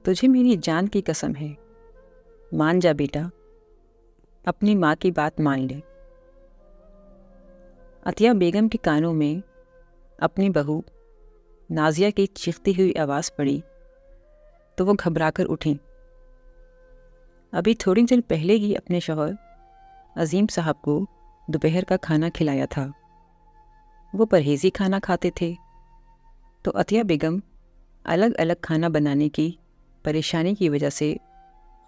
تجھے میری جان کی قسم ہے، مان جا بیٹا، اپنی ماں کی بات مان لے۔ عطیہ بیگم کے کانوں میں اپنی بہو نازیہ کی چیختی ہوئی آواز پڑی تو وہ گھبرا کر اٹھیں۔ ابھی تھوڑی دیر پہلے ہی اپنے شوہر عظیم صاحب کو دوپہر کا کھانا کھلایا تھا۔ وہ پرہیزی کھانا کھاتے تھے تو عطیہ بیگم الگ الگ کھانا بنانے کی پریشانی کی وجہ سے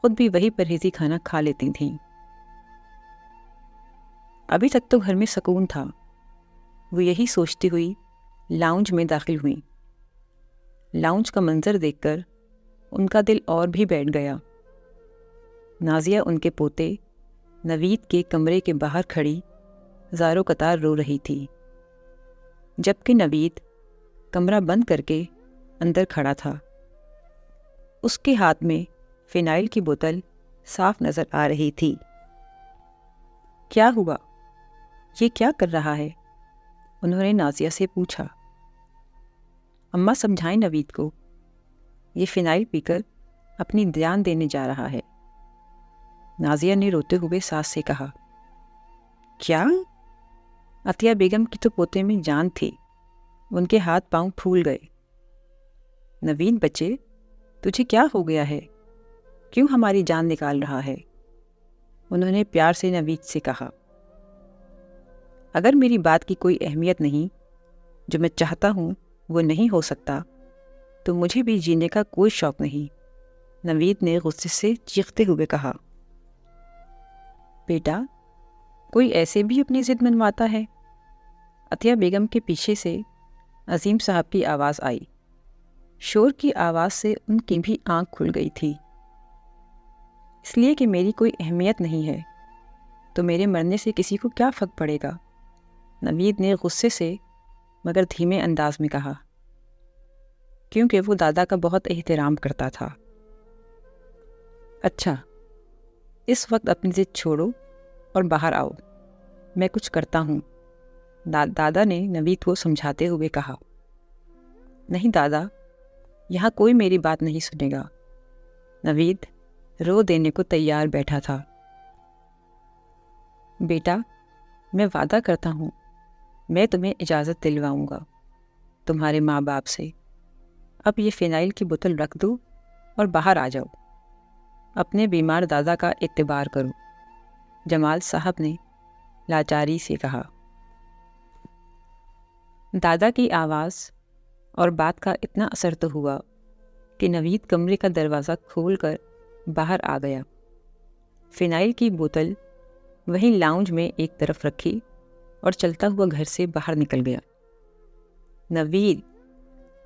خود بھی وہی پرہیزی کھانا کھا لیتی تھیں۔ ابھی تک تو گھر میں سکون تھا، وہ یہی سوچتی ہوئی لاؤنج میں داخل ہوئیں۔ لاؤنج کا منظر دیکھ کر ان کا دل اور بھی بیٹھ گیا۔ نازیہ ان کے پوتے نوید کے کمرے کے باہر کھڑی زارو قطار رو رہی تھی، جبکہ نوید کمرہ بند کر کے اندر کھڑا تھا۔ اس کے ہاتھ میں فینائل کی بوتل صاف نظر آ رہی تھی۔ کیا ہوا؟ یہ کیا کر رہا ہے؟ انہوں نے نازیہ سے پوچھا۔ اماں سمجھائیں نوید کو، یہ فینائل پی کر اپنی جان دینے جا رہا ہے، نازیہ نے روتے ہوئے ساس سے کہا۔ کیا؟ عطیہ بیگم کی تو پوتے میں جان تھی، ان کے ہاتھ پاؤں پھول گئے۔ نوید بچے، تجھے کیا ہو گیا ہے؟ کیوں ہماری جان نکال رہا ہے؟ انہوں نے پیار سے نوید سے کہا۔ اگر میری بات کی کوئی اہمیت نہیں، جو میں چاہتا ہوں وہ نہیں ہو سکتا، تو مجھے بھی جینے کا کوئی شوق نہیں، نوید نے غصے سے چیختے ہوئے کہا۔ بیٹا، کوئی ایسے بھی اپنی ضد منواتا ہے؟ عطیہ بیگم کے پیچھے سے عظیم صاحب کی آواز آئی۔ شور کی آواز سے ان کی بھی آنکھ کھل گئی تھی۔ اس لیے کہ میری کوئی اہمیت نہیں ہے تو میرے مرنے سے کسی کو کیا فرق پڑے گا؟ نوید نے غصے سے مگر دھیمے انداز میں کہا، کیونکہ وہ دادا کا بہت احترام کرتا تھا۔ اچھا، اس وقت اپنی ضد چھوڑو اور باہر آؤ، میں کچھ کرتا ہوں، دادا نے نوید کو سمجھاتے ہوئے کہا۔ نہیں دادا، یہاں کوئی میری بات نہیں سنے گا، نوید رو دینے کو تیار بیٹھا تھا۔ بیٹا، میں وعدہ کرتا ہوں میں تمہیں اجازت دلواؤں گا تمہارے ماں باپ سے۔ اب یہ فینائل کی بوتل رکھ دو اور باہر آ جاؤ، اپنے بیمار دادا کا اعتبار کرو، جمال صاحب نے لاچاری سے کہا۔ دادا کی آواز اور بات کا اتنا اثر تو ہوا کہ نوید کمرے کا دروازہ کھول کر باہر آ گیا۔ فینائل کی بوتل وہیں لاؤنج میں ایک طرف رکھی اور چلتا ہوا گھر سے باہر نکل گیا۔ نوید،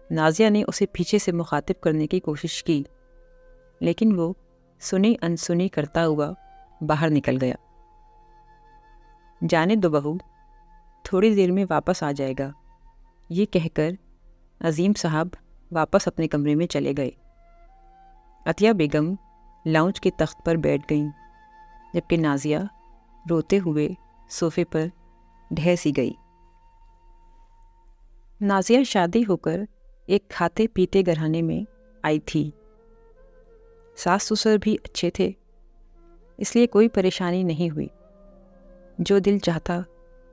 نازیہ نے اسے پیچھے سے مخاطب کرنے کی کوشش کی، لیکن وہ سنی انسنی کرتا ہوا باہر نکل گیا۔ جانے دو بہو، تھوڑی دیر میں واپس آ جائے گا، یہ کہہ کر عظیم صاحب واپس اپنے کمرے میں چلے گئے۔ عطیہ بیگم لاؤنج کے تخت پر بیٹھ گئیں، جبکہ نازیہ روتے ہوئے صوفے پر ڈھہ سی گئی۔ نازیہ شادی ہو کر ایک کھاتے پیتے گھرانے میں آئی تھی۔ ساس سسر بھی اچھے تھے، اس لیے کوئی پریشانی نہیں ہوئی، جو دل چاہتا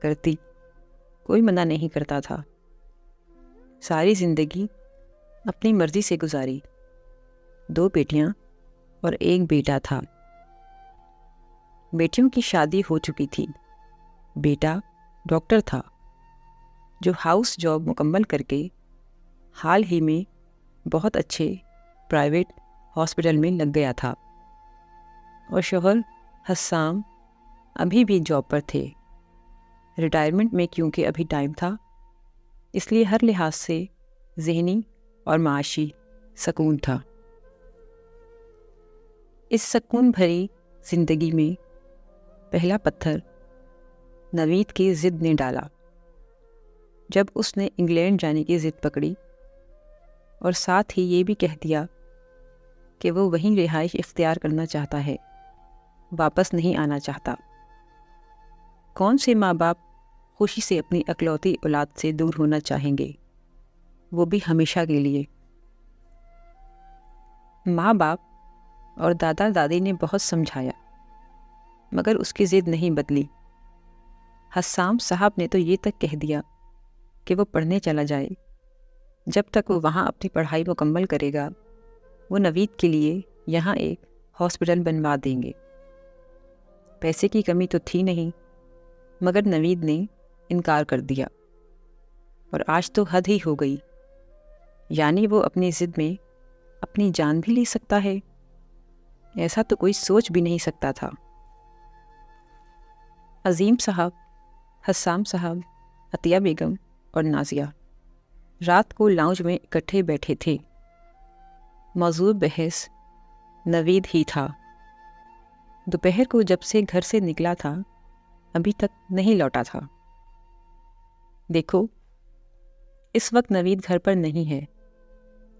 کرتی، کوئی منع نہیں کرتا تھا۔ ساری زندگی اپنی مرضی سے گزاری، 2 بیٹیاں اور 1 بیٹا تھا۔ بیٹیوں کی شادی ہو چکی تھی، بیٹا ڈاکٹر تھا جو ہاؤس جاب مکمل کر کے حال ہی میں بہت اچھے پرائیویٹ ہاسپٹل میں لگ گیا تھا، اور شوہر حسام ابھی بھی جاب پر تھے۔ ریٹائرمنٹ میں کیونکہ ابھی ٹائم تھا، اس لیے ہر لحاظ سے ذہنی اور معاشی سکون تھا۔ اس سکون بھری زندگی میں پہلا پتھر نوید کی ضد نے ڈالا، جب اس نے انگلینڈ جانے کی ضد پکڑی اور ساتھ ہی یہ بھی کہہ دیا کہ وہ وہیں رہائش اختیار کرنا چاہتا ہے، واپس نہیں آنا چاہتا۔ کون سے ماں باپ خوشی سے اپنی اکلوتی اولاد سے دور ہونا چاہیں گے، وہ بھی ہمیشہ کے لیے؟ ماں باپ اور دادا دادی نے بہت سمجھایا مگر اس کی ضد نہیں بدلی۔ حسام صاحب نے تو یہ تک کہہ دیا کہ وہ پڑھنے چلا جائے، جب تک وہ وہاں اپنی پڑھائی مکمل کرے گا وہ نوید کے لیے یہاں ایک ہاسپٹل بنوا دیں گے۔ پیسے کی کمی تو تھی نہیں مگر نوید نے انکار کر دیا، اور آج تو حد ہی ہو گئی، یعنی وہ اپنی ضد میں اپنی جان بھی لے سکتا ہے، ایسا تو کوئی سوچ بھی نہیں سکتا تھا۔ عظیم صاحب، حسام صاحب، عطیہ بیگم اور نازیہ رات کو لاؤنج میں اکٹھے بیٹھے تھے۔ موضوع بحث نوید ہی تھا۔ دوپہر کو جب سے گھر سے نکلا تھا ابھی تک نہیں لوٹا تھا۔ دیکھو، اس وقت نوید گھر پر نہیں ہے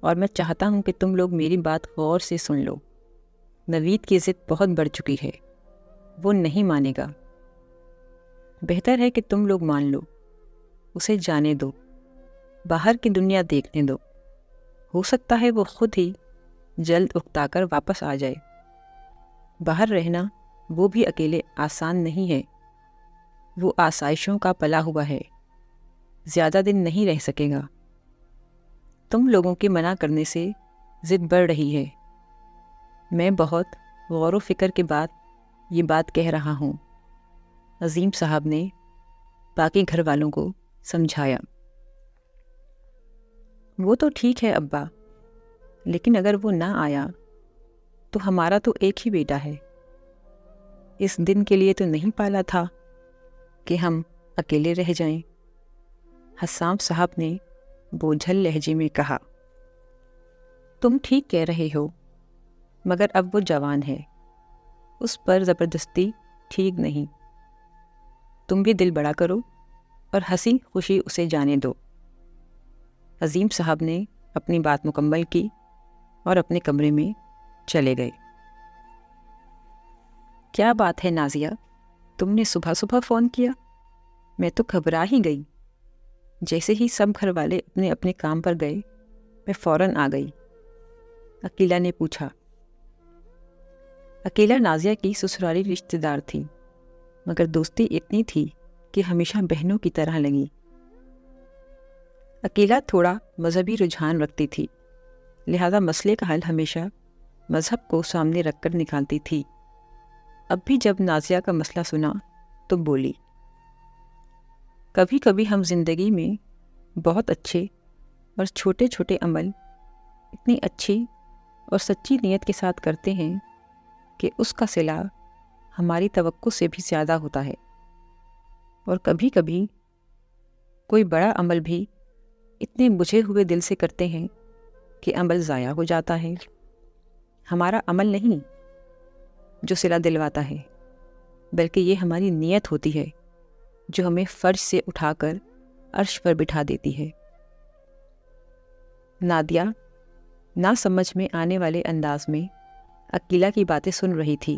اور میں چاہتا ہوں کہ تم لوگ میری بات غور سے سن لو۔ نوید کی ضد بہت بڑھ چکی ہے، وہ نہیں مانے گا۔ بہتر ہے کہ تم لوگ مان لو، اسے جانے دو، باہر کی دنیا دیکھنے دو، ہو سکتا ہے وہ خود ہی جلد اکتا کر واپس آ جائے۔ باہر رہنا وہ بھی اکیلے آسان نہیں ہے، وہ آسائشوں کا پلا ہوا ہے، زیادہ دن نہیں رہ سکے گا۔ تم لوگوں کے منع کرنے سے ضد بڑھ رہی ہے۔ میں بہت غور و فکر کے بعد یہ بات کہہ رہا ہوں۔ عظیم صاحب نے باقی گھر والوں کو سمجھایا۔ وہ تو ٹھیک ہے ابا، لیکن اگر وہ نہ آیا تو ہمارا تو ایک ہی بیٹا ہے، اس دن کے لیے تو نہیں پالا تھا کہ ہم اکیلے رہ جائیں۔ حسام صاحب نے بوجھل لہجے میں کہا۔ تم ٹھیک کہہ رہے ہو، مگر اب وہ جوان ہے، اس پر زبردستی ٹھیک نہیں۔ تم بھی دل بڑا کرو اور ہنسی خوشی اسے جانے دو۔ عظیم صاحب نے اپنی بات مکمل کی اور اپنے کمرے میں چلے گئے۔ کیا بات ہے نازیہ، تم نے صبح صبح فون کیا؟ میں تو گھبرا ہی گئی۔ جیسے ہی سب گھر والے اپنے اپنے کام پر گئے میں فوراً آ گئی۔ عقیلہ نے پوچھا۔ عقیلہ نازیہ کی سسرالی رشتہ دار تھی، مگر دوستی اتنی تھی کہ ہمیشہ بہنوں کی طرح لگی۔ عقیلہ تھوڑا مذہبی رجحان رکھتی تھی، لہذا مسئلے کا حل ہمیشہ مذہب کو سامنے رکھ کر نکالتی تھی۔ اب بھی جب نازیہ کا مسئلہ سنا تو بولی، کبھی کبھی ہم زندگی میں بہت اچھے اور چھوٹے چھوٹے عمل اتنی اچھی اور سچی نیت کے ساتھ کرتے ہیں کہ اس کا صلہ ہماری توقع سے بھی زیادہ ہوتا ہے، اور کبھی کبھی کوئی بڑا عمل بھی اتنے بجھے ہوئے دل سے کرتے ہیں کہ عمل ضائع ہو جاتا ہے۔ ہمارا عمل نہیں جو صلہ دلواتا ہے، بلکہ یہ ہماری نیت ہوتی ہے جو ہمیں فرش سے اٹھا کر عرش پر بٹھا دیتی ہے۔ نادیہ نہ سمجھ میں آنے والے انداز میں عقیلہ کی باتیں سن رہی تھی۔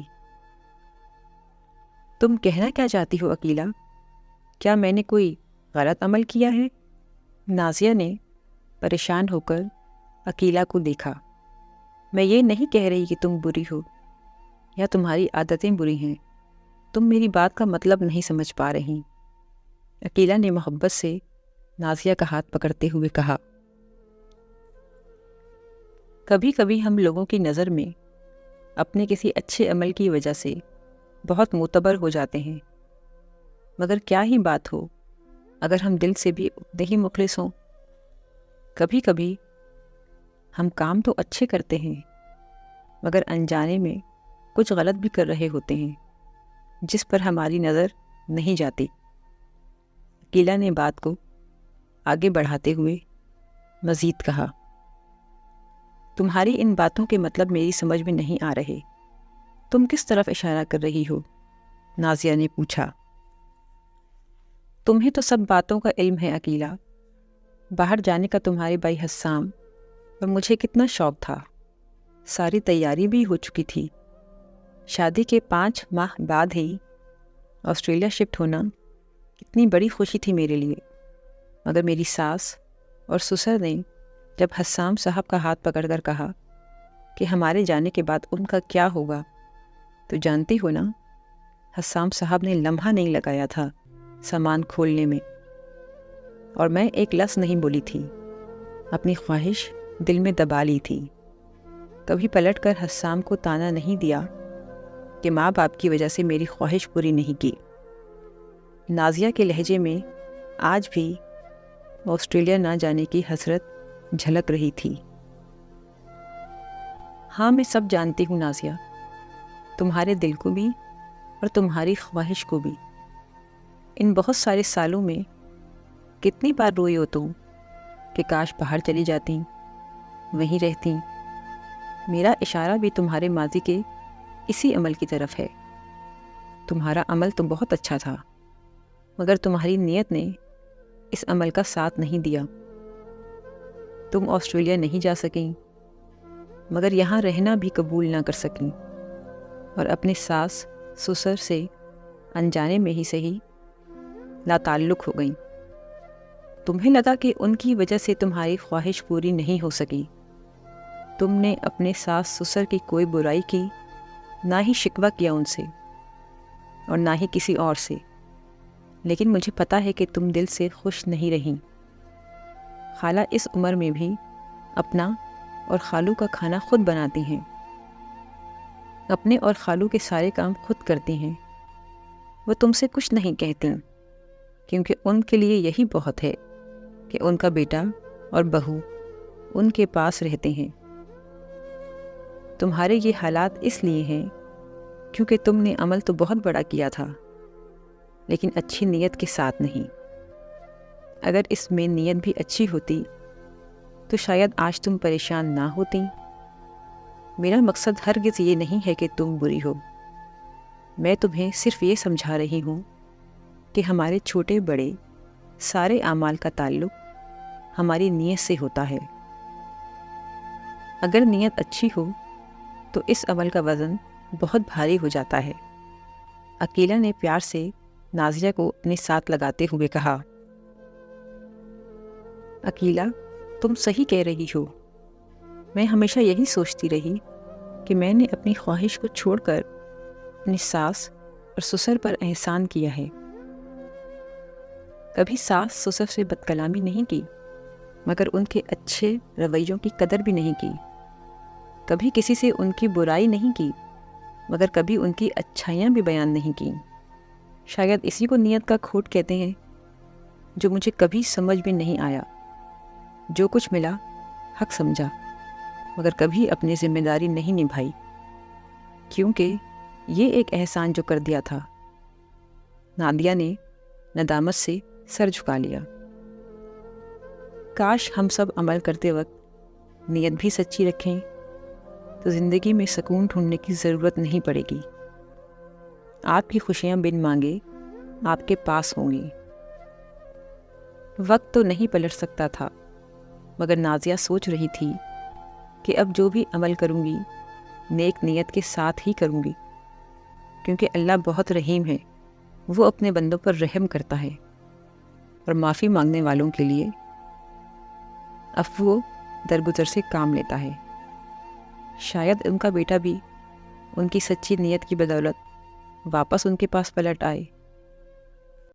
تم کہنا کیا چاہتی ہو عقیلہ؟ کیا میں نے کوئی غلط عمل کیا ہے؟ نازیہ نے پریشان ہو کر عقیلہ کو دیکھا۔ میں یہ نہیں کہہ رہی کہ تم بری ہو یا تمہاری عادتیں بری ہیں، تم میری بات کا مطلب نہیں سمجھ پا رہی۔ عقیلہ نے محبت سے نازیہ کا ہاتھ پکڑتے ہوئے کہا، کبھی کبھی ہم لوگوں کی نظر میں اپنے کسی اچھے عمل کی وجہ سے بہت معتبر ہو جاتے ہیں، مگر کیا ہی بات ہو اگر ہم دل سے بھی اتنے ہی مخلص ہوں۔ کبھی کبھی ہم کام تو اچھے کرتے ہیں مگر انجانے میں کچھ غلط بھی کر رہے ہوتے ہیں جس پر ہماری نظر نہیں جاتی۔ عقیلہ نے بات کو آگے بڑھاتے ہوئے مزید کہا، تمہاری ان باتوں کے مطلب میری سمجھ میں نہیں آ رہے، تم کس طرف اشارہ کر رہی ہو؟ نازیہ نے پوچھا۔ تمہیں تو سب باتوں کا علم ہے عقیلہ، باہر جانے کا تمہارے بھائی حسام اور مجھے کتنا شوق تھا، ساری تیاری بھی ہو چکی تھی۔ شادی کے 5 ماہ بعد ہی آسٹریلیا شفٹ ہونا کتنی بڑی خوشی تھی میرے لیے، مگر میری ساس اور سسر نے جب حسام صاحب کا ہاتھ پکڑ کر کہا کہ ہمارے جانے کے بعد ان کا کیا ہوگا، تو جانتی ہو نا، حسام صاحب نے لمحہ نہیں لگایا تھا سامان کھولنے میں، اور میں ایک لفظ نہیں بولی تھی، اپنی خواہش دل میں دبا لی تھی۔ کبھی پلٹ کر حسام کو تانا نہیں دیا کہ ماں باپ کی وجہ سے میری خواہش پوری نہیں کی۔ نازیہ کے لہجے میں آج بھی آسٹریلیا نہ جانے کی حسرت جھلک رہی تھی۔ ہاں، میں سب جانتی ہوں نازیہ، تمہارے دل کو بھی اور تمہاری خواہش کو بھی۔ ان بہت سارے سالوں میں کتنی بار روئی ہو تم کہ کاش باہر چلی جاتی، وہیں رہتی۔ میرا اشارہ بھی تمہارے ماضی کے اسی عمل کی طرف ہے۔ تمہارا عمل تو بہت اچھا تھا، مگر تمہاری نیت نے اس عمل کا ساتھ نہیں دیا۔ تم آسٹریلیا نہیں جا سکیں، مگر یہاں رہنا بھی قبول نہ کر سکیں، اور اپنے ساس سسر سے انجانے میں ہی صحیح لا تعلق ہو گئیں۔ تمہیں لگا کہ ان کی وجہ سے تمہاری خواہش پوری نہیں ہو سکی۔ تم نے اپنے ساس سسر کی کوئی برائی کی، نہ ہی شکوہ کیا ان سے، اور نہ ہی کسی اور سے، لیکن مجھے پتا ہے کہ تم دل سے خوش نہیں رہیں۔ خالہ اس عمر میں بھی اپنا اور خالو کا کھانا خود بناتی ہیں، اپنے اور خالو کے سارے کام خود کرتی ہیں۔ وہ تم سے کچھ نہیں کہتی، کیونکہ ان کے لیے یہی بہت ہے کہ ان کا بیٹا اور بہو ان کے پاس رہتے ہیں۔ تمہارے یہ حالات اس لیے ہیں کیونکہ تم نے عمل تو بہت بڑا کیا تھا، لیکن اچھی نیت کے ساتھ نہیں۔ اگر اس میں نیت بھی اچھی ہوتی تو شاید آج تم پریشان نہ ہوتی۔ میرا مقصد ہرگز یہ نہیں ہے کہ تم بری ہو، میں تمہیں صرف یہ سمجھا رہی ہوں کہ ہمارے چھوٹے بڑے سارے اعمال کا تعلق ہماری نیت سے ہوتا ہے۔ اگر نیت اچھی ہو تو اس عمل کا وزن بہت بھاری ہو جاتا ہے۔ عقیلہ نے پیار سے نازیہ کو اپنے ساتھ لگاتے ہوئے کہا۔ عقیلہ، تم صحیح کہہ رہی ہو۔ میں ہمیشہ یہی سوچتی رہی کہ میں نے اپنی خواہش کو چھوڑ کر اپنی ساس اور سسر پر احسان کیا ہے۔ کبھی ساس سسر سے بد کلامی نہیں کی، مگر ان کے اچھے رویوں کی قدر بھی نہیں کی۔ کبھی کسی سے ان کی برائی نہیں کی، مگر کبھی ان کی اچھائیاں بھی بیان نہیں کی۔ شاید اسی کو نیت کا کھوٹ کہتے ہیں، جو مجھے کبھی سمجھ میں نہیں آیا۔ جو کچھ ملا حق سمجھا، مگر کبھی اپنی ذمہ داری نہیں نبھائی، کیونکہ یہ ایک احسان جو کر دیا تھا۔ نادیہ نے ندامت سے سر جھکا لیا۔ کاش ہم سب عمل کرتے وقت نیت بھی سچی رکھیں، تو زندگی میں سکون ڈھونڈنے کی ضرورت نہیں پڑے گی۔ آپ کی خوشیاں بن مانگے آپ کے پاس ہوں گی۔ وقت تو نہیں پلٹ سکتا تھا، مگر نازیہ سوچ رہی تھی کہ اب جو بھی عمل کروں گی نیک نیت کے ساتھ ہی کروں گی، کیونکہ اللہ بہت رحیم ہے۔ وہ اپنے بندوں پر رحم کرتا ہے، اور معافی مانگنے والوں کے لیے عفو درگزر سے کام لیتا ہے۔ شاید ان کا بیٹا بھی ان کی سچی نیت کی بدولت واپس ان کے پاس پلٹ آئے۔